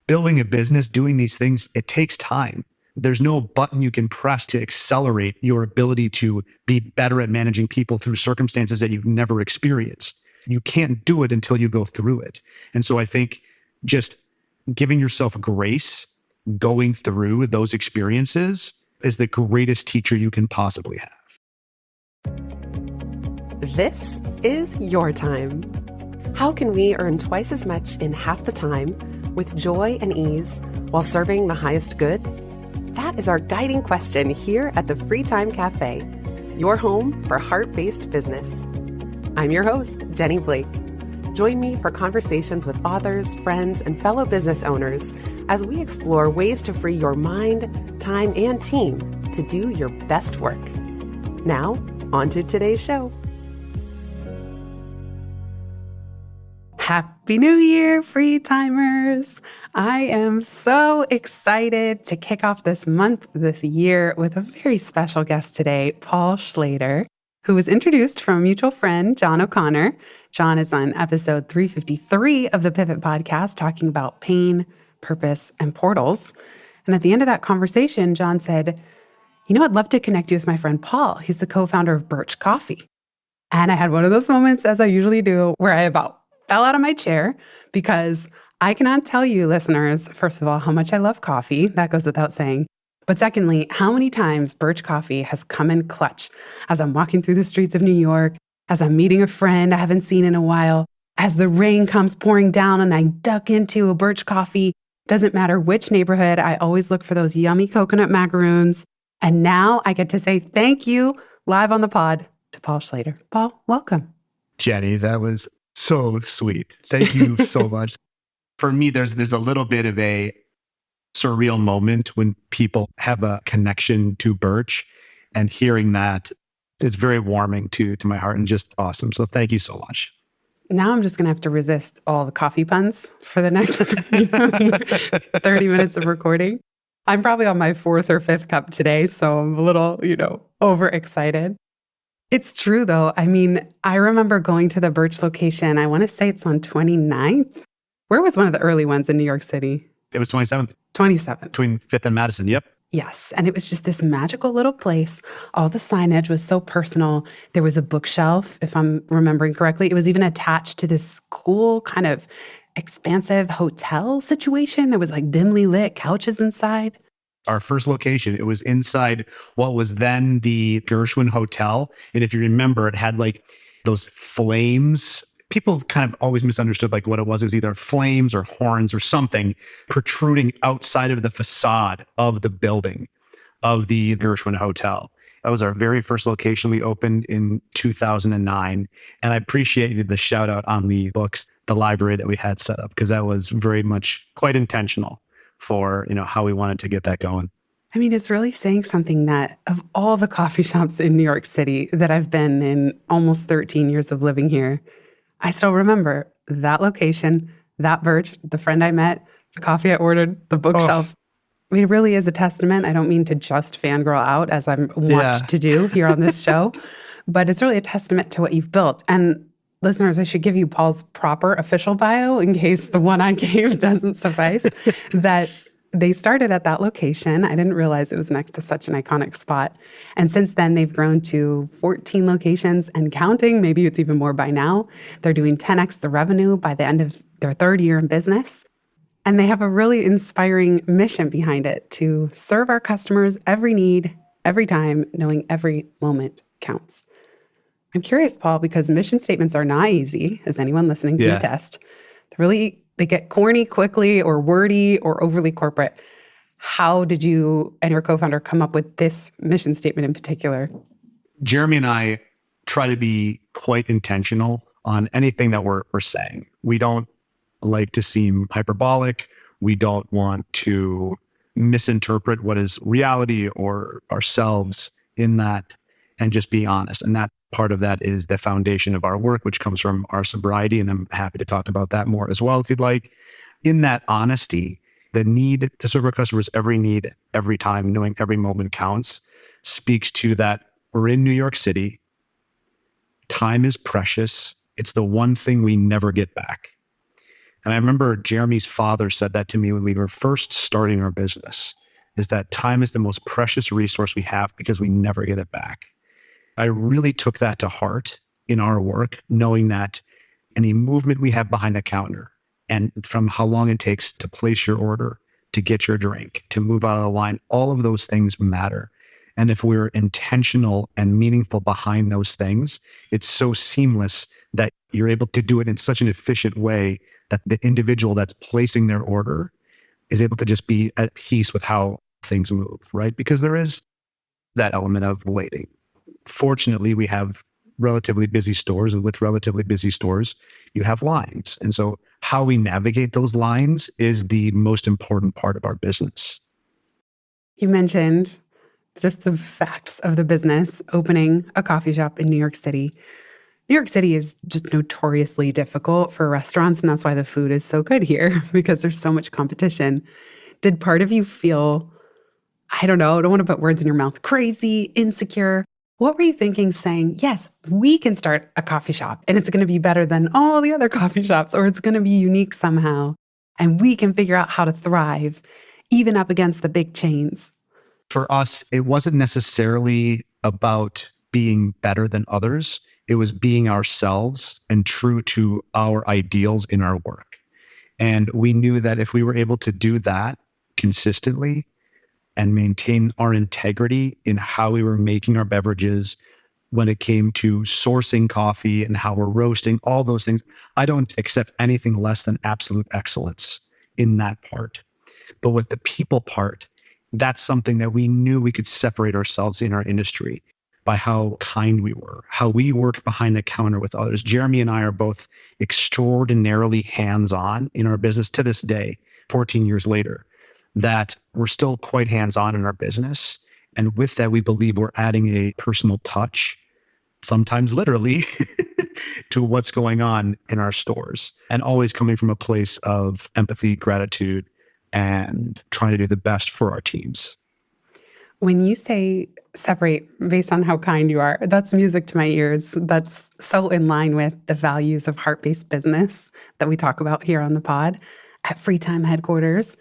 building a business, doing these things, it takes time. There's no button you can press to accelerate your ability to be better at managing people through circumstances that you've never experienced. You can't do it until you go through it. And so I think just giving yourself grace, going through those experiences is the greatest teacher you can possibly have. This is your time. How can we earn twice as much in half the time with joy and ease while serving the highest good? That is our guiding question here at the Free Time Cafe, your home for heart-based business. I'm your host, Jenny Blake. Join me for conversations with authors, friends, and fellow business owners as we explore ways to free your mind, time, and team to do your best work. Now, on to today's show. Happy New Year, free timers. I am so excited to kick off this month, this year with a very special guest today, Paul Schlader, who was introduced from a mutual friend, John O'Connor. John is on episode 353 of the Pivot podcast, talking about pain, purpose, and portals. And at the end of that conversation, John said, I'd love to connect you with my friend Paul. He's the co-founder of Birch Coffee. And I had one of those moments, as I usually do, where I about fell out of my chair because I cannot tell you, listeners, first of all, how much I love coffee. That goes without saying. But secondly, how many times Birch Coffee has come in clutch as I'm walking through the streets of New York, as I'm meeting a friend I haven't seen in a while, as the rain comes pouring down and I duck into a Birch Coffee. Doesn't matter which neighborhood, I always look for those yummy coconut macaroons. And now I get to say thank you live on the pod to Paul Schlader. Paul, welcome. Jenny, that was so sweet. Thank you so much. For me, there's a little bit of a surreal moment when people have a connection to Birch, and hearing that, it's very warming to my heart and just awesome. So thank you so much. Now I'm just going to have to resist all the coffee puns for the next 30 minutes of recording. I'm probably on my fourth or fifth cup today, so I'm a little, overexcited. It's true, though. I mean, I remember going to the Birch location. I want to say it's on 29th. Where was one of the early ones in New York City? It was 27th. 27th. Between 5th and Madison, yep. Yes. And it was just this magical little place. All the signage was so personal. There was a bookshelf, if I'm remembering correctly. It was even attached to this cool kind of expansive hotel situation. There was like dimly lit couches inside. Our first location, it was inside what was then the Gershwin Hotel. And if you remember, it had like those flames. People kind of always misunderstood like what it was. It was either flames or horns or something protruding outside of the facade of the building of the Gershwin Hotel. That was our very first location. We opened in 2009. And I appreciated the shout out on the books, the library that we had set up, because that was very much quite intentional for, how we wanted to get that going. I mean, it's really saying something that of all the coffee shops in New York City that I've been in almost 13 years of living here, I still remember that location, that Birch, the friend I met, the coffee I ordered, the bookshelf. I mean, it really is a testament. I don't mean to just fangirl out as I'm wont to do here on this show, but it's really a testament to what you've built. And listeners, I should give you Paul's proper official bio in case the one I gave doesn't suffice, that they started at that location. I didn't realize it was next to such an iconic spot. And since then, they've grown to 14 locations and counting. Maybe it's even more by now. They're doing 10x the revenue by the end of their third year in business. And they have a really inspiring mission behind it to serve our customers every need, every time, knowing every moment counts. I'm curious, Paul, because mission statements are not easy, as anyone listening can attest. They get corny quickly or wordy or overly corporate. How did you and your co-founder come up with this mission statement in particular? Jeremy and I try to be quite intentional on anything that we're saying. We don't like to seem hyperbolic. We don't want to misinterpret what is reality or ourselves in that, and just be honest. And that part of that is the foundation of our work, which comes from our sobriety. And I'm happy to talk about that more as well, if you'd like. In that honesty, the need to serve our customers every need, every time, knowing every moment counts, speaks to that we're in New York City. Time is precious. It's the one thing we never get back. And I remember Jeremy's father said that to me when we were first starting our business, is that time is the most precious resource we have because we never get it back. I really took that to heart in our work, knowing that any movement we have behind the counter and from how long it takes to place your order, to get your drink, to move out of the line, all of those things matter. And if we're intentional and meaningful behind those things, it's so seamless that you're able to do it in such an efficient way that the individual that's placing their order is able to just be at peace with how things move, right? Because there is that element of waiting. Fortunately, we have relatively busy stores, and with relatively busy stores, you have lines. And so how we navigate those lines is the most important part of our business. You mentioned just the facts of the business, opening a coffee shop in New York City. New York City is just notoriously difficult for restaurants, and that's why the food is so good here, because there's so much competition. Did part of you feel, I don't know, I don't want to put words in your mouth, crazy, insecure? What were you thinking saying, yes, we can start a coffee shop and it's going to be better than all the other coffee shops, or it's going to be unique somehow, and we can figure out how to thrive even up against the big chains? For us, it wasn't necessarily about being better than others. It was being ourselves and true to our ideals in our work. And we knew that if we were able to do that consistently and maintain our integrity in how we were making our beverages, when it came to sourcing coffee and how we're roasting, all those things, I don't accept anything less than absolute excellence in that part. But with the people part, that's something that we knew we could separate ourselves in our industry by how kind we were, how we worked behind the counter with others. Jeremy and I are both extraordinarily hands-on in our business to this day, 14 years later, that we're still quite hands-on in our business. And with that, we believe we're adding a personal touch, sometimes literally, to what's going on in our stores, and always coming from a place of empathy, gratitude, and trying to do the best for our teams. When you say separate based on how kind you are, that's music to my ears. That's so in line with the values of heart-based business that we talk about here on the pod at Freetime headquarters.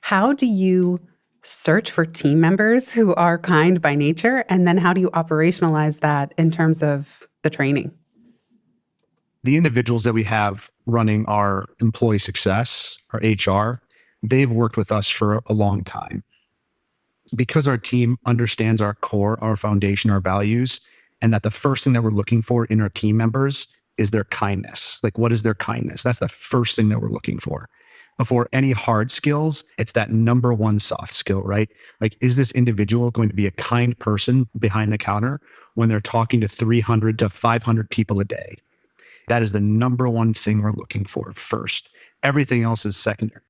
How do you search for team members who are kind by nature? And then how do you operationalize that in terms of the training? The individuals that we have running our employee success, our HR, they've worked with us for a long time. Because our team understands our core, our foundation, our values, and that the first thing that we're looking for in our team members is their kindness. Like, what is their kindness? That's the first thing that we're looking for. Before any hard skills, it's that number one soft skill, right? Like, is this individual going to be a kind person behind the counter when they're talking to 300 to 500 people a day? That is the number one thing we're looking for first. Everything else is secondary.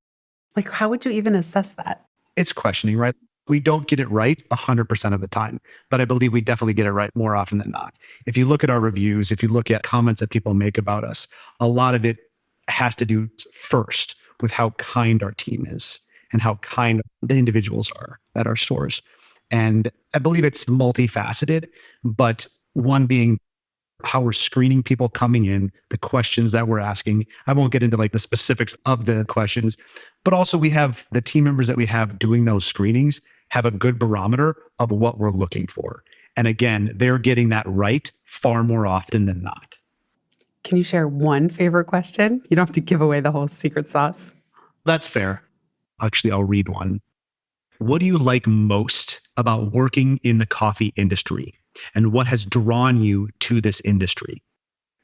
Like, how would you even assess that? It's questioning, right? We don't get it right 100% of the time, but I believe we definitely get it right more often than not. If you look at our reviews, if you look at comments that people make about us, a lot of it has to do first with how kind our team is and how kind the individuals are at our stores. And I believe it's multifaceted, but one being how we're screening people coming in, the questions that we're asking. I won't get into like the specifics of the questions, but also we have the team members that we have doing those screenings have a good barometer of what we're looking for. And again, they're getting that right far more often than not. Can you share one favorite question? You don't have to give away the whole secret sauce. That's fair. Actually, I'll read one. What do you like most about working in the coffee industry? And what has drawn you to this industry?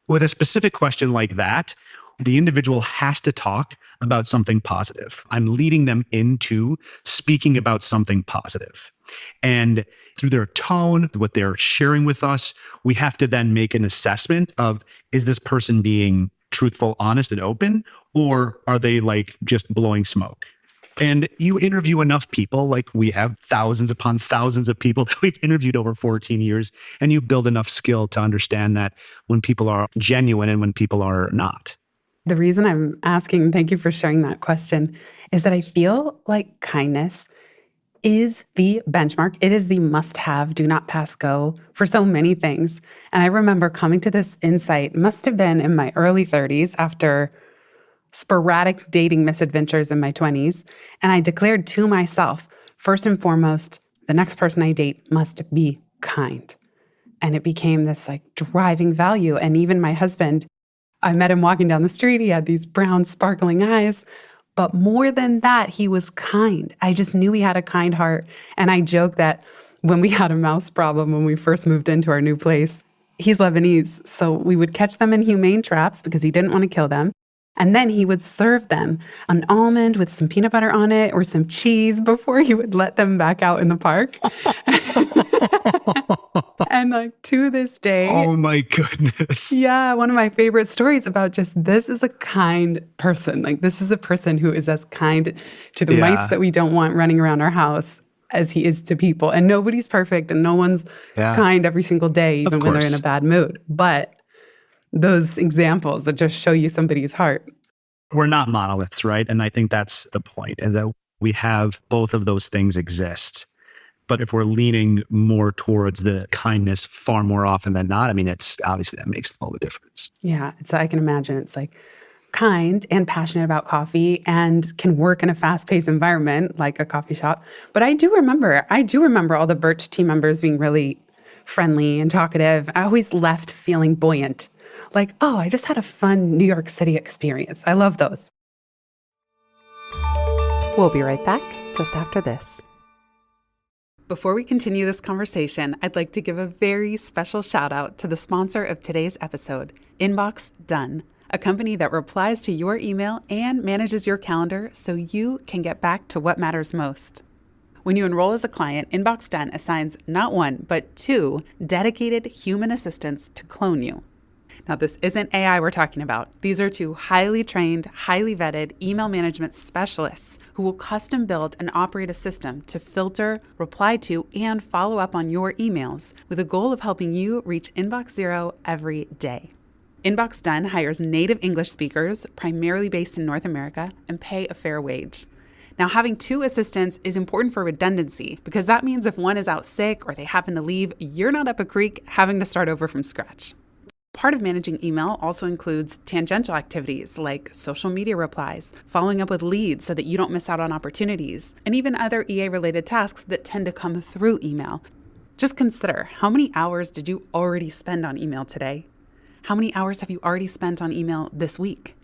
With a specific question like that, the individual has to talk about something positive. I'm leading them into speaking about something positive. And through their tone, what they're sharing with us, we have to then make an assessment of, is this person being truthful, honest, and open, or are they like just blowing smoke? And you interview enough people, like we have thousands upon thousands of people that we've interviewed over 14 years, and you build enough skill to understand that when people are genuine and when people are not. The reason I'm asking, thank you for sharing that question, is that I feel like kindness is the benchmark. It is the must-have, do not pass go for so many things. And I remember coming to this insight, must have been in my early 30s after sporadic dating misadventures in my 20s, and I declared to myself, first and foremost, the next person I date must be kind. And it became this like driving value. And even my husband, I met him walking down the street. He had these brown, sparkling eyes. But more than that, he was kind. I just knew he had a kind heart. And I joke that when we had a mouse problem when we first moved into our new place, he's Lebanese. So we would catch them in humane traps because he didn't want to kill them. And then he would serve them an almond with some peanut butter on it or some cheese before he would let them back out in the park. And like to this day. Oh my goodness. Yeah, one of my favorite stories about just this is a kind person. Like this is a person who is as kind to the mice that we don't want running around our house as he is to people. And nobody's perfect and no one's kind every single day, even when they're in a bad mood. But those examples that just show you somebody's heart. We're not monoliths, right? And I think that's the point, and that we have both of those things exist. But if we're leaning more towards the kindness far more often than not, I mean, it's obviously that makes all the difference. Yeah, I can imagine it's like kind and passionate about coffee and can work in a fast-paced environment like a coffee shop. But I do remember all the Birch team members being really friendly and talkative. I always left feeling buoyant. Like, oh, I just had a fun New York City experience. I love those. We'll be right back just after this. Before we continue this conversation, I'd like to give a very special shout out to the sponsor of today's episode, Inbox Done, a company that replies to your email and manages your calendar so you can get back to what matters most. When you enroll as a client, Inbox Done assigns not one, but 2 dedicated human assistants to clone you. Now, this isn't AI we're talking about. These are 2 highly trained, highly vetted email management specialists who will custom build and operate a system to filter, reply to, and follow up on your emails with a goal of helping you reach Inbox Zero every day. Inbox Done hires native English speakers, primarily based in North America, and pay a fair wage. Now, having 2 assistants is important for redundancy because that means if one is out sick or they happen to leave, you're not up a creek having to start over from scratch. Part of managing email also includes tangential activities like social media replies, following up with leads so that you don't miss out on opportunities, and even other EA-related tasks that tend to come through email. Just consider, how many hours did you already spend on email today? How many hours have you already spent on email this week?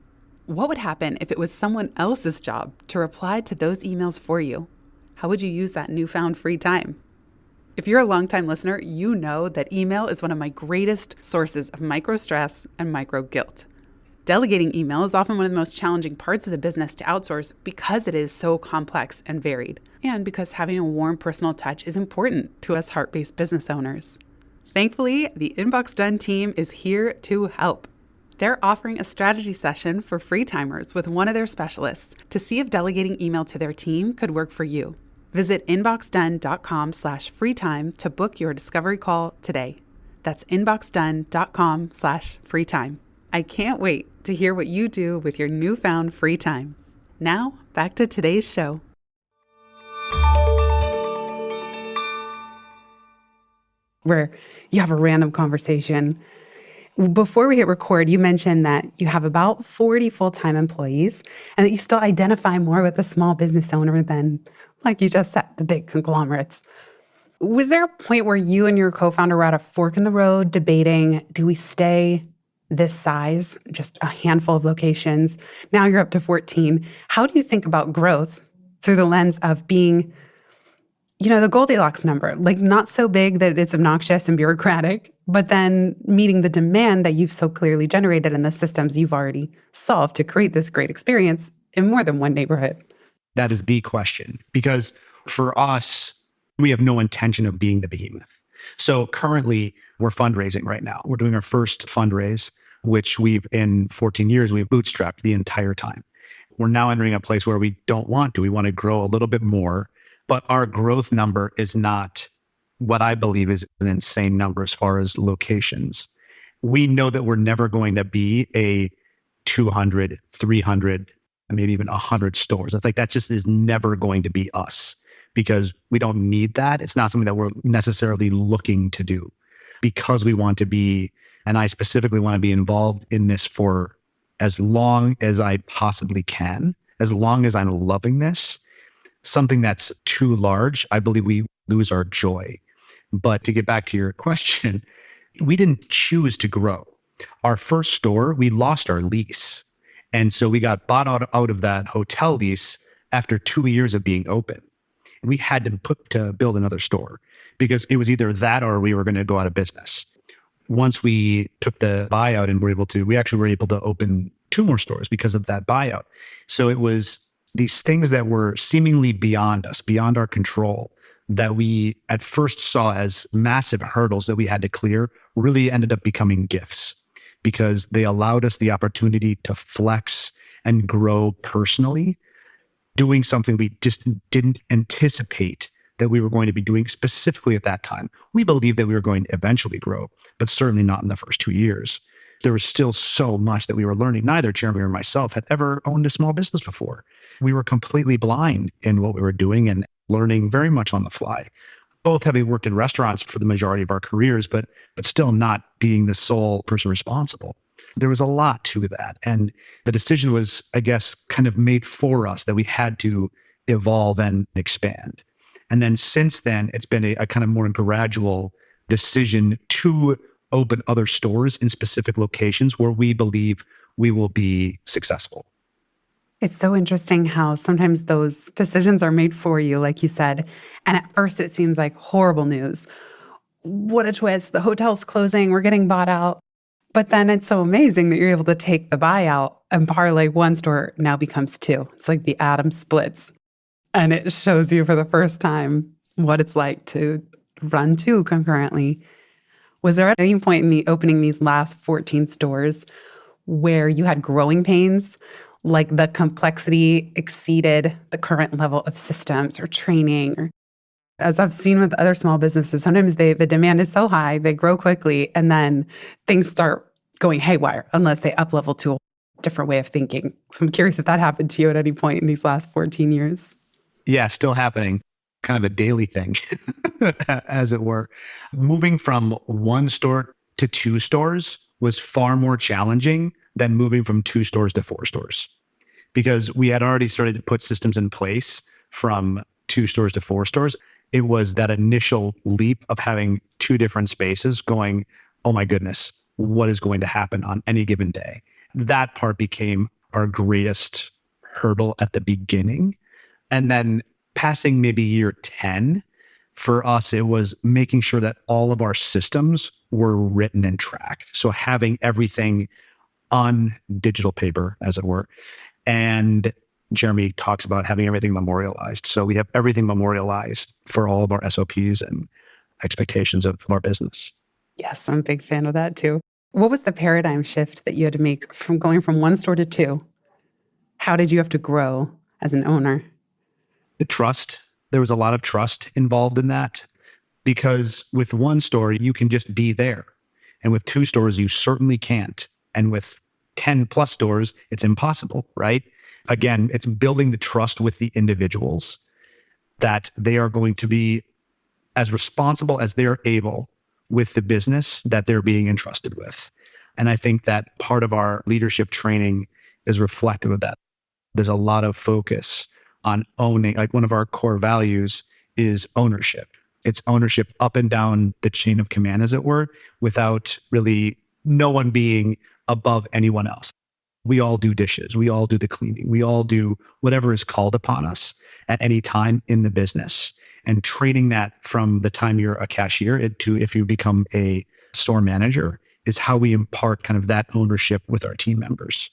What would happen if it was someone else's job to reply to those emails for you? How would you use that newfound free time? If you're a longtime listener, you know that email is one of my greatest sources of micro stress and micro guilt. Delegating email is often one of the most challenging parts of the business to outsource because it is so complex and varied, and because having a warm personal touch is important to us heart-based business owners. Thankfully, the Inbox Done team is here to help. They're offering a strategy session for free timers with one of their specialists to see if delegating email to their team could work for you. Visit inboxdone.com/freetime to book your discovery call today. That's inboxdone.com/freetime. I can't wait to hear what you do with your newfound free time. Now, back to today's show. Where you have a random conversation. Before we hit record, you mentioned that you have about 40 full-time employees and that you still identify more with a small business owner than, like you just said, the big conglomerates. Was there a point where you and your co-founder were at a fork in the road debating, do we stay this size, just a handful of locations? Now you're up to 14. How do you think about growth through the lens of being, the Goldilocks number, like not so big that it's obnoxious and bureaucratic, but then meeting the demand that you've so clearly generated in the systems you've already solved to create this great experience in more than one neighborhood? That is the question, because for us, we have no intention of being the behemoth. So currently, we're fundraising right now. We're doing our first fundraise, which in 14 years, we've bootstrapped the entire time. We're now entering a place where we don't want to. We want to grow a little bit more, but our growth number is not what I believe is an insane number as far as locations. We know that we're never going to be a 200, 300, maybe even 100 stores. That just is never going to be us because we don't need that. It's not something that we're necessarily looking to do because we want to be, and I specifically want to be involved in this for as long as I possibly can, as long as I'm loving this. Something that's too large, I believe we lose our joy. But to get back to your question, we didn't choose to grow. Our first store, we lost our lease. And so we got bought out of that hotel lease after 2 years of being open. And we had to build another store because it was either that or we were going to go out of business. Once we took the buyout and we actually were able to open 2 more stores because of that buyout. So it was these things that were seemingly beyond us, beyond our control, that we at first saw as massive hurdles that we had to clear, really ended up becoming gifts because they allowed us the opportunity to flex and grow personally, doing something we just didn't anticipate that we were going to be doing specifically at that time. We believed that we were going to eventually grow, but certainly not in the first 2 years. There was still so much that we were learning. Neither Jeremy or myself had ever owned a small business before. We were completely blind in what we were doing and learning very much on the fly. Both having worked in restaurants for the majority of our careers, but still not being the sole person responsible. There was a lot to that. And the decision was, I guess, kind of made for us that we had to evolve and expand. And then since then, it's been a kind of more gradual decision to open other stores in specific locations where we believe we will be successful. It's so interesting how sometimes those decisions are made for you, like you said. And at first it seems like horrible news. What a twist. The hotel's closing. We're getting bought out. But then it's so amazing that you're able to take the buyout and parlay one store now becomes 2. It's like the atom splits. And it shows you for the first time what it's like to run 2 concurrently. Was there at any point in the opening these last 14 stores where you had growing pains, like the complexity exceeded the current level of systems or training? Or, as I've seen with other small businesses, sometimes the demand is so high, they grow quickly, and then things start going haywire unless they up-level to a different way of thinking. So I'm curious if that happened to you at any point in these last 14 years. Yeah, still happening. Kind of a daily thing, as it were. Moving from 1 store to 2 stores was far more challenging than moving from 2 stores to 4 stores because we had already started to put systems in place from 2 stores to 4 stores. It was that initial leap of having 2 different spaces going, oh my goodness, what is going to happen on any given day? That part became our greatest hurdle at the beginning. And then passing maybe year 10, for us, it was making sure that all of our systems were written and tracked. So having everything on digital paper, as it were. And Jeremy talks about having everything memorialized. So we have everything memorialized for all of our SOPs and expectations of our business. Yes, I'm a big fan of that too. What was the paradigm shift that you had to make from going from 1 store to 2? How did you have to grow as an owner? The trust. There was a lot of trust involved in that because with 1 store, you can just be there. And with 2 stores, you certainly can't. And with 10 plus stores, it's impossible, right? Again, it's building the trust with the individuals that they are going to be as responsible as they're able with the business that they're being entrusted with. And I think that part of our leadership training is reflective of that. There's a lot of focus on owning. Like one of our core values is ownership. It's ownership up and down the chain of command, as it were, without really no one being above anyone else. We all do dishes. We all do the cleaning. We all do whatever is called upon us at any time in the business. And training that from the time you're a cashier to if you become a store manager is how we impart kind of that ownership with our team members.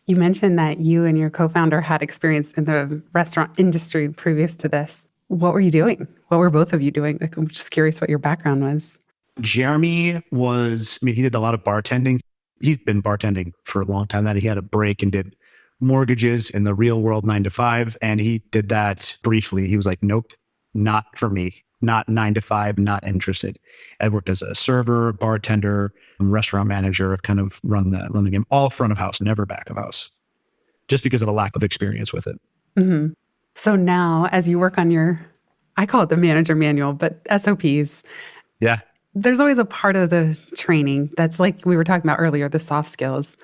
You mentioned that you and your co-founder had experience in the restaurant industry previous to this. What were you doing? What were both of you doing? Like, I'm just curious what your background was. Jeremy he did a lot of bartending. He'd been bartending for a long time. That he had a break and did mortgages in the real world 9 to 5. And he did that briefly. He was like, nope, not for me. Not 9 to 5, not interested. I worked as a server, bartender, restaurant manager. I've kind of run the game, all front of house, never back of house, just because of a lack of experience with it. Mm-hmm. So now, as you work on I call it the manager manual, but SOPs. Yeah. There's always a part of the training that's like we were talking about earlier, the soft skills.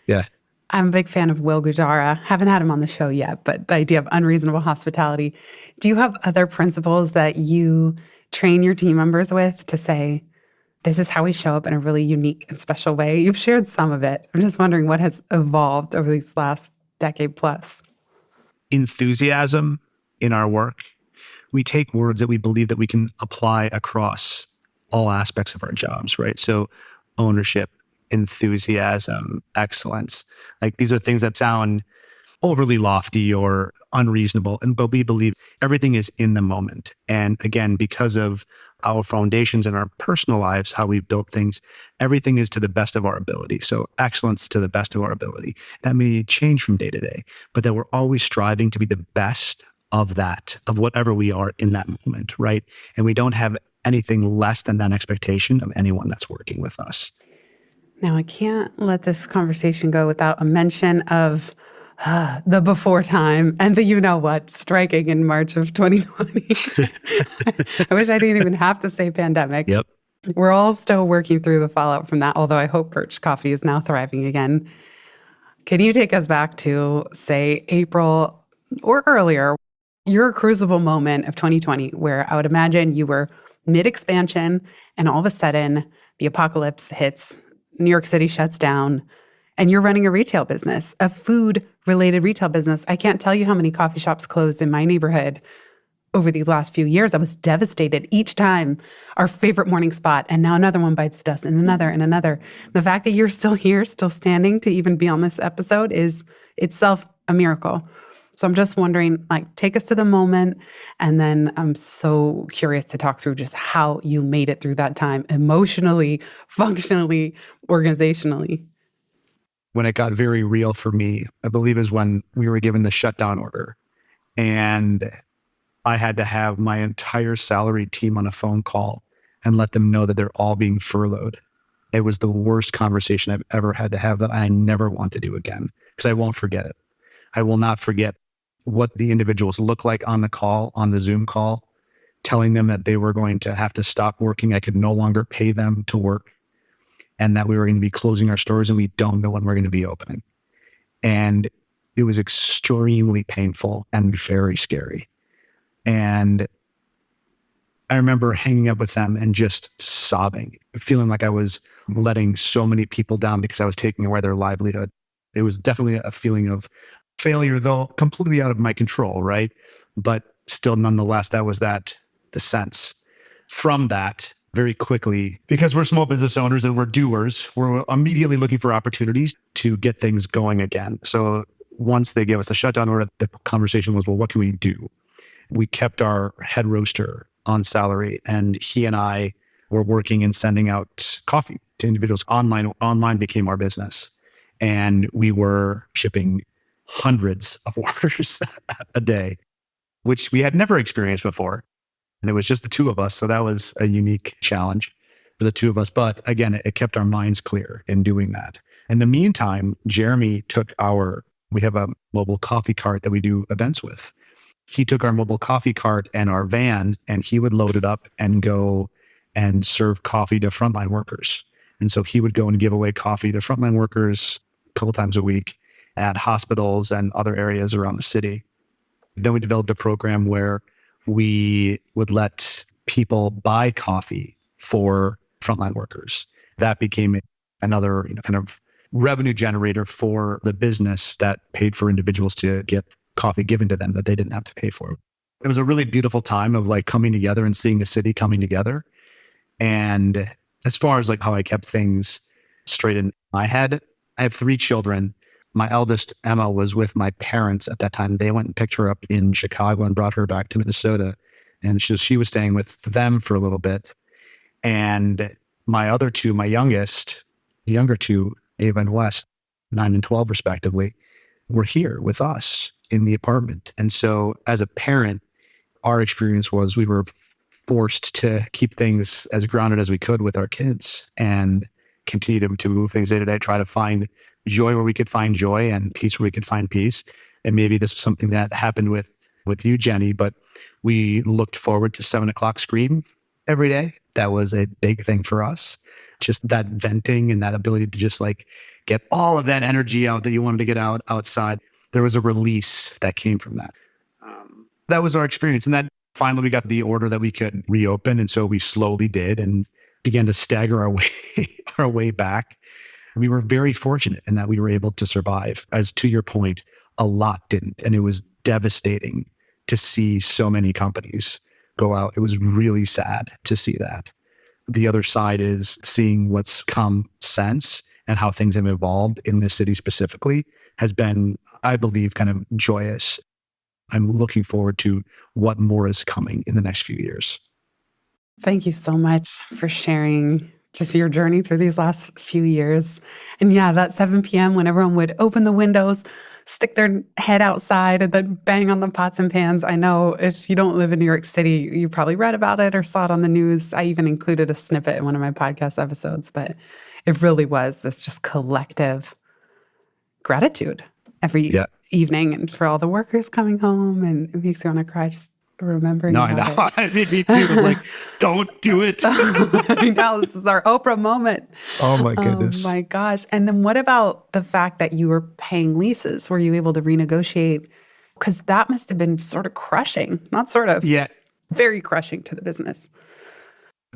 Yeah. I'm a big fan of Will Gujara. Haven't had him on the show yet, but the idea of unreasonable hospitality. Do you have other principles that you train your team members with to say, this is how we show up in a really unique and special way? You've shared some of it. I'm just wondering what has evolved over these last decade plus. Enthusiasm in our work. We take words that we believe that we can apply across all aspects of our jobs, right? So ownership, enthusiasm, excellence. Like these are things that sound overly lofty or unreasonable, but we believe everything is in the moment. And again, because of our foundations in our personal lives, how we've built things, everything is to the best of our ability. So excellence to the best of our ability. That may change from day to day, but that we're always striving to be the best of that, of whatever we are in that moment, right? And we don't have anything less than that expectation of anyone that's working with us. Now, I can't let this conversation go without a mention of the before time and the you know what striking in March of 2020. I wish I didn't even have to say pandemic. Yep. We're all still working through the fallout from that, although I hope Birch Coffee is now thriving again. Can you take us back to, say, April or earlier, your crucible moment of 2020, where I would imagine you were mid-expansion and all of a sudden the apocalypse hits, New York City shuts down, and you're running a retail business, a food-related retail business. I can't tell you how many coffee shops closed in my neighborhood over the last few years. I was devastated each time our favorite morning spot, and now another one bites the dust, and another, and another. The fact that you're still here, still standing to even be on this episode is itself a miracle. So I'm just wondering, like, take us to the moment, and then I'm so curious to talk through just how you made it through that time emotionally, functionally, organizationally. When it got very real for me, I believe is when we were given the shutdown order. And I had to have my entire salary team on a phone call and let them know that they're all being furloughed. It was the worst conversation I've ever had to have that I never want to do again, because I won't forget it. I will not forget what the individuals look like on the call, on the Zoom call, telling them that they were going to have to stop working. I could no longer pay them to work, and that we were going to be closing our stores and we don't know when we're going to be opening. And it was extremely painful and very scary. And I remember hanging up with them and just sobbing, feeling like I was letting so many people down because I was taking away their livelihood. It was definitely a feeling of failure, though completely out of my control, right? But still, nonetheless, the sense. From that, very quickly, because we're small business owners and we're doers, we're immediately looking for opportunities to get things going again. So once they gave us a shutdown order, the conversation was, well, what can we do? We kept our head roaster on salary, and he and I were working and sending out coffee to individuals online. Online became our business. And we were shipping hundreds of orders a day, which we had never experienced before. And it was just the two of us. So that was a unique challenge for the two of us. But again, it kept our minds clear in doing that. In the meantime, Jeremy we have a mobile coffee cart that we do events with. He took our mobile coffee cart and our van, and he would load it up and go and serve coffee to frontline workers. And so he would go and give away coffee to frontline workers a couple times a week at hospitals and other areas around the city. Then we developed a program where we would let people buy coffee for frontline workers. That became another kind of revenue generator for the business that paid for individuals to get coffee given to them that they didn't have to pay for. It was a really beautiful time of like coming together and seeing the city coming together. And as far as like how I kept things straight in my head, I have 3 children. My eldest, Emma, was with my parents at that time. They went and picked her up in Chicago and brought her back to Minnesota. And she was staying with them for a little bit. And my other 2, my younger 2, Ava and Wes, 9 and 12 respectively, were here with us in the apartment. And so as a parent, our experience was we were forced to keep things as grounded as we could with our kids and continue to move things day to day, try to find joy where we could find joy and peace where we could find peace. And maybe this was something that happened with you, Jenny, but we looked forward to 7 o'clock Scream every day. That was a big thing for us. just that venting and that ability to just like get all of that energy out that you wanted to get out outside. There was a release that came from that. That was our experience. And then finally we got the order that we could reopen. And so we slowly did and began to stagger our way back. We were very fortunate in that we were able to survive. As to your point, a lot didn't. And it was devastating to see so many companies go out. It was really sad to see that. The other side is seeing what's come since and how things have evolved in this city specifically has been, I believe, kind of joyous. I'm looking forward to what more is coming in the next few years. Thank you so much for sharing just your journey through these last few years. And yeah, that 7 p.m. when everyone would open the windows, stick their head outside and then bang on the pots and pans. I know if you don't live in New York City, you probably read about it or saw it on the news. I even included a snippet in one of my podcast episodes, but it really was this just collective gratitude every evening and for all the workers coming home. And it makes you want to cry just remembering I know. Me too. I'm like, don't do it. I know. This is our Oprah moment. Oh my goodness. Oh my gosh. And then what about the fact that you were paying leases? Were you able to renegotiate? Because that must have been sort of crushing, not sort of. Yeah. Very crushing to the business.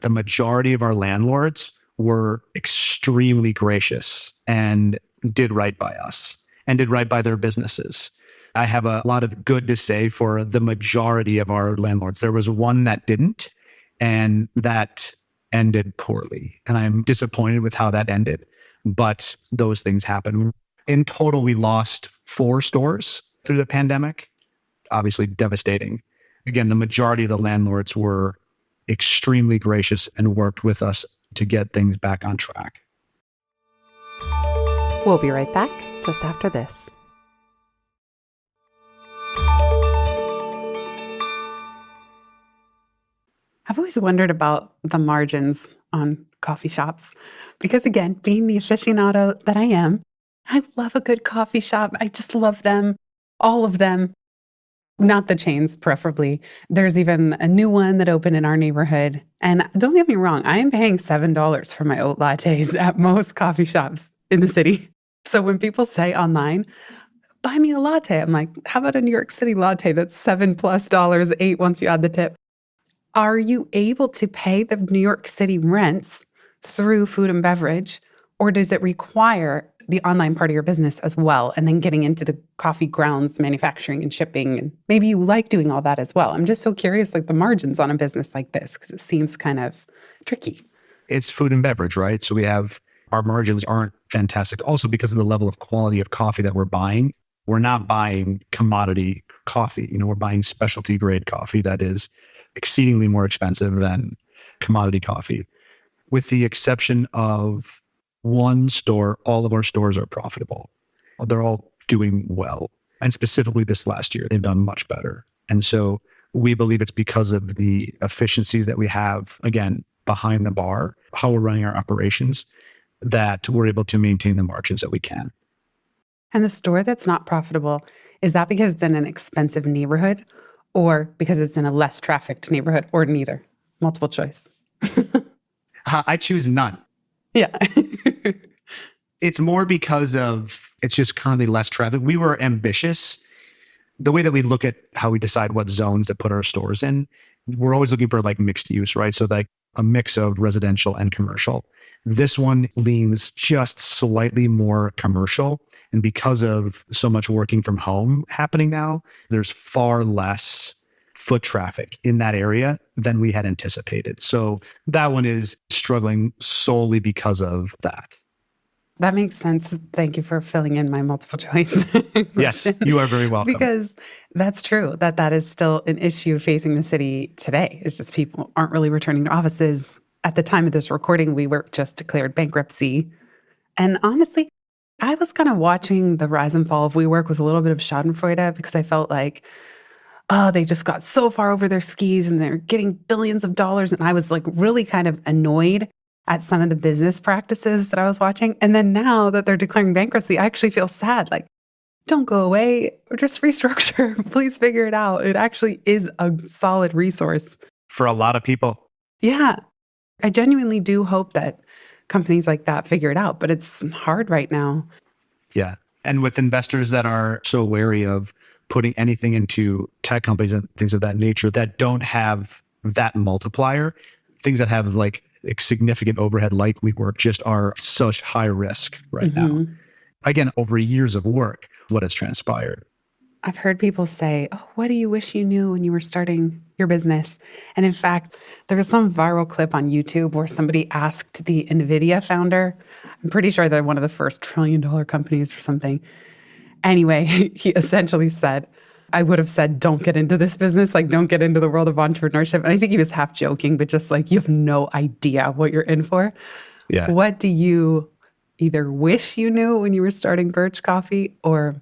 The majority of our landlords were extremely gracious and did right by us and did right by their businesses. I have a lot of good to say for the majority of our landlords. There was one that didn't, and that ended poorly. And I'm disappointed with how that ended, but those things happen. In total, we lost 4 stores through the pandemic. Obviously devastating. Again, the majority of the landlords were extremely gracious and worked with us to get things back on track. We'll be right back just after this. I've always wondered about the margins on coffee shops because, again, being the aficionado that I am, I love a good coffee shop. I just love them, all of them, not the chains preferably. There's even a new one that opened in our neighborhood. And don't get me wrong, I am paying $7 for my oat lattes at most coffee shops in the city. So when people say online, buy me a latte, I'm like, how about a New York City latte that's $7+ $8 once you add the tip? Are you able to pay the New York City rents through food and beverage, or does it require the online part of your business as well, and then getting into the coffee grounds, manufacturing and shipping? And maybe you like doing all that as well. I'm just so curious, like the margins on a business like this, because it seems kind of tricky. It's food and beverage, right? So our margins aren't fantastic. Also because of the level of quality of coffee that we're buying. We're not buying commodity coffee. We're buying specialty grade coffee that is exceedingly more expensive than commodity coffee. With the exception of one store, all of our stores are profitable. They're all doing well. And specifically this last year, they've done much better. And so we believe it's because of the efficiencies that we have, again, behind the bar, how we're running our operations, that we're able to maintain the margins that we can. And the store that's not profitable, is that because it's in an expensive neighborhood or because it's in a less trafficked neighborhood, or neither? Multiple choice. I choose none. Yeah. It's more because it's just currently less traffic. We were ambitious. The way that we look at how we decide what zones to put our stores in, we're always looking for like mixed use, right? So like a mix of residential and commercial. This one leans just slightly more commercial. And because of so much working from home happening now, there's far less foot traffic in that area than we had anticipated. So that one is struggling solely because of that. That makes sense. Thank you for filling in my multiple choice. Yes, you are very welcome. Because that's true, that is still an issue facing the city today. It's just people aren't really returning to offices. At the time of this recording, we were just declared bankruptcy. And honestly, I was kind of watching the rise and fall of WeWork with a little bit of schadenfreude because I felt like, they just got so far over their skis and they're getting billions of dollars. And I was like really kind of annoyed at some of the business practices that I was watching. And then now that they're declaring bankruptcy, I actually feel sad. Like, don't go away or just restructure. Please figure it out. It actually is a solid resource. For a lot of people. Yeah. I genuinely do hope that companies like that figure it out, but it's hard right now. Yeah. And with investors that are so wary of putting anything into tech companies and things of that nature that don't have that multiplier, things that have like significant overhead like WeWork just are such high risk right now. Again, over years of work, what has transpired. I've heard people say, "Oh, what do you wish you knew when you were starting your business?" And in fact, there was some viral clip on YouTube where somebody asked the NVIDIA founder, I'm pretty sure they're one of the first $1 trillion companies or something. Anyway, he essentially said, I would have said, don't get into this business, like don't get into the world of entrepreneurship. And I think he was half joking, but just like, you have no idea what you're in for. Yeah. What do you either wish you knew when you were starting Birch Coffee, or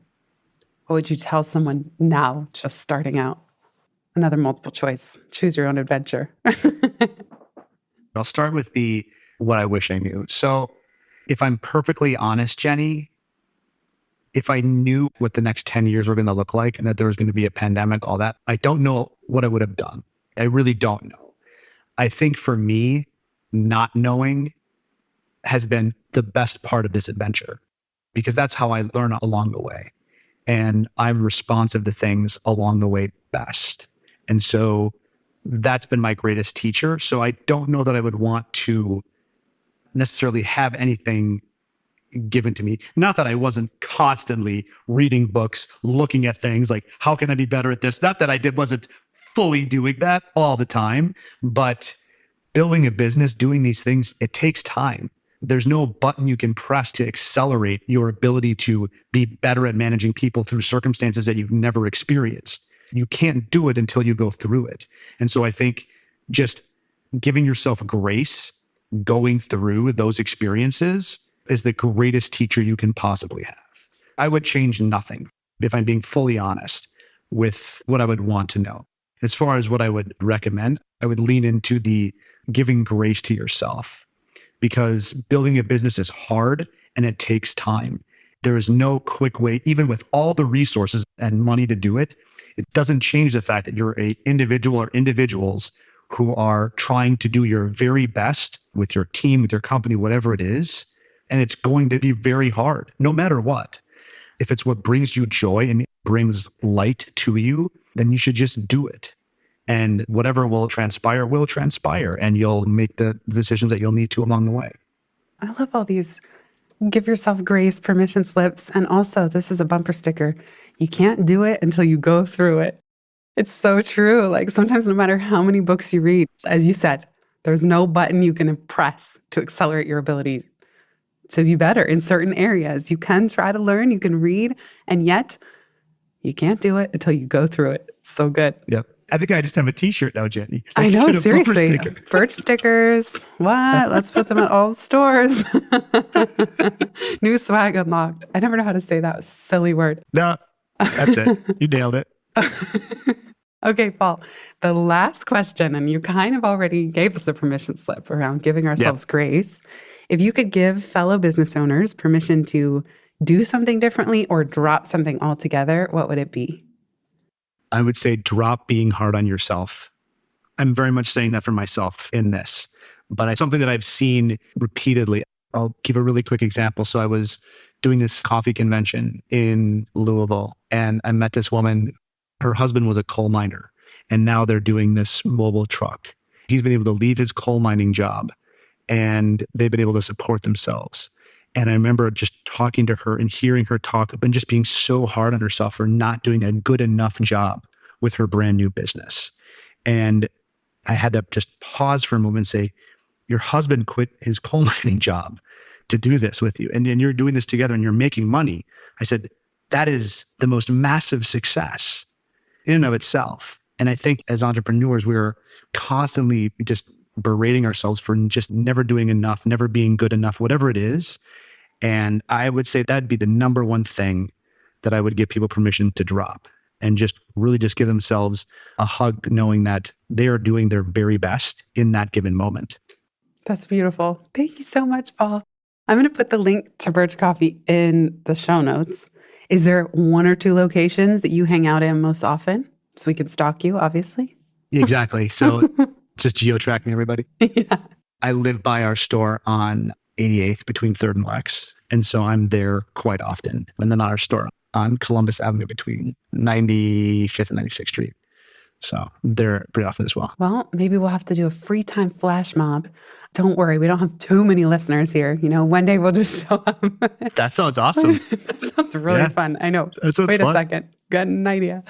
what would you tell someone now just starting out? Another multiple choice. Choose your own adventure. I'll start with what I wish I knew. So if I'm perfectly honest, Jenny, if I knew what the next 10 years were going to look like and that there was going to be a pandemic, all that, I don't know what I would have done. I really don't know. I think for me, not knowing has been the best part of this adventure because that's how I learn along the way. And I'm responsive to things along the way best. And so that's been my greatest teacher. So I don't know that I would want to necessarily have anything given to me. Not that I wasn't constantly reading books, looking at things like, how can I be better at this? Not that I wasn't fully doing that all the time, but building a business, doing these things, it takes time. There's no button you can press to accelerate your ability to be better at managing people through circumstances that you've never experienced. You can't do it until you go through it. And so I think just giving yourself grace, going through those experiences is the greatest teacher you can possibly have. I would change nothing, if I'm being fully honest, with what I would want to know. As far as what I would recommend, I would lean into the giving grace to yourself, because building a business is hard and it takes time. There is no quick way, even with all the resources and money to do it. It doesn't change the fact that you're an individual or individuals who are trying to do your very best with your team, with your company, whatever it is. And it's going to be very hard, no matter what. If it's what brings you joy and brings light to you, then you should just do it. And whatever will transpire, and you'll make the decisions that you'll need to along the way. I love all these give yourself grace, permission slips. And also, this is a bumper sticker. You can't do it until you go through it. It's so true. Like sometimes no matter how many books you read, as you said, there's no button you can press to accelerate your ability to be better in certain areas. You can try to learn, you can read, and yet you can't do it until you go through it. It's so good. Yep. I think I just have a t-shirt now, Jenny. I know, seriously. Birch stickers. What? Let's put them at all stores. New swag unlocked. I never know how to say that silly word. No, that's it. You nailed it. Okay, Paul, the last question, and you kind of already gave us a permission slip around giving ourselves grace. If you could give fellow business owners permission to do something differently or drop something altogether, what would it be? I would say drop being hard on yourself. I'm very much saying that for myself in this, but it's something that I've seen repeatedly. I'll give a really quick example. So I was doing this coffee convention in Louisville, and I met this woman. Her husband was a coal miner, and now they're doing this mobile truck. He's been able to leave his coal mining job, and they've been able to support themselves. And I remember just talking to her and hearing her talk and just being so hard on herself for not doing a good enough job with her brand new business. And I had to just pause for a moment and say, your husband quit his coal mining job to do this with you. And you're doing this together and you're making money. I said, that is the most massive success in and of itself. And I think as entrepreneurs, we're constantly just berating ourselves for just never doing enough, never being good enough, whatever it is. And I would say that'd be the number one thing that I would give people permission to drop and just really just give themselves a hug, knowing that they are doing their very best in that given moment. That's beautiful. Thank you so much, Paul. I'm going to put the link to Birch Coffee in the show notes. Is there one or two locations that you hang out in most often so we can stalk you, obviously? Exactly. So just geo-track me, everybody. Yeah. I live by our store on 88th between 3rd and Lex. And so I'm there quite often. And then our store on Columbus Avenue between 95th and 96th Street. So they're pretty often as well. Well, maybe we'll have to do a free time flash mob. Don't worry, we don't have too many listeners here. One day we'll just show up. That sounds awesome. That sounds really fun. I know. That sounds Wait fun. a second. Got an idea.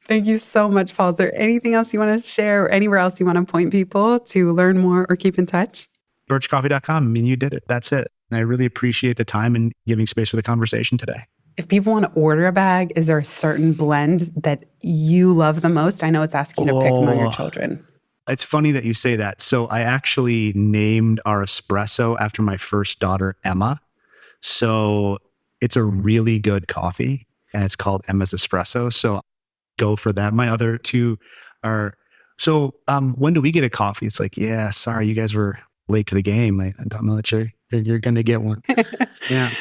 Thank you so much, Paul. Is there anything else you want to share or anywhere else you want to point people to learn more or keep in touch? birchcoffee.com. I mean, you did it. That's it. And I really appreciate the time and giving space for the conversation today. If people want to order a bag, is there a certain blend that you love the most? I know it's asking you to pick among your children. It's funny that you say that. So I actually named our espresso after my first daughter, Emma. So it's a really good coffee and it's called Emma's Espresso. So go for that. My other two are, so when do we get a coffee? It's like, yeah, sorry, you guys were late to the game. I don't know that you're going to get one. Yeah.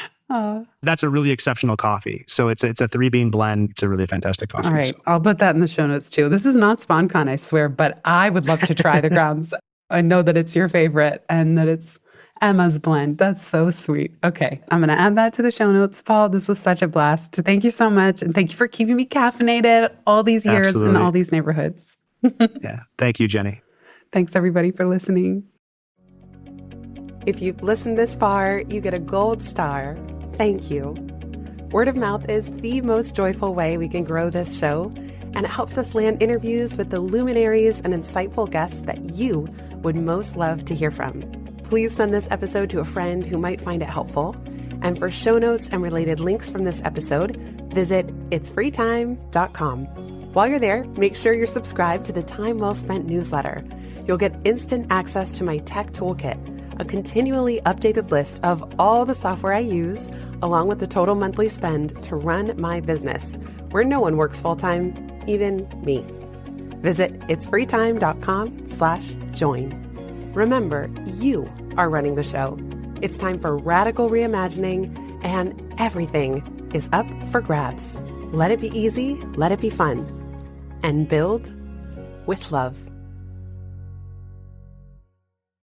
That's a really exceptional coffee. So it's a 3-bean blend. It's a really fantastic coffee. All right. So. I'll put that in the show notes too. This is not SpawnCon, I swear, but I would love to try the grounds. I know that it's your favorite and that it's Emma's blend. That's so sweet. Okay. I'm going to add that to the show notes. Paul, this was such a blast. Thank you so much. And thank you for keeping me caffeinated all these years Absolutely. in all these neighborhoods. Yeah. Thank you, Jenny. Thanks everybody for listening. If you've listened this far, you get a gold star. Thank you. Word of mouth is the most joyful way we can grow this show, and it helps us land interviews with the luminaries and insightful guests that you would most love to hear from. Please send this episode to a friend who might find it helpful. And for show notes and related links from this episode, visit itsfreetime.com. While you're there, make sure you're subscribed to the Time Well Spent newsletter. You'll get instant access to my tech toolkit, a continually updated list of all the software I use, along with the total monthly spend to run my business, where no one works full-time, even me. Visit itsfreetime.com/join. Remember, you are running the show. It's time for radical reimagining, and everything is up for grabs. Let it be easy, let it be fun, and build with love.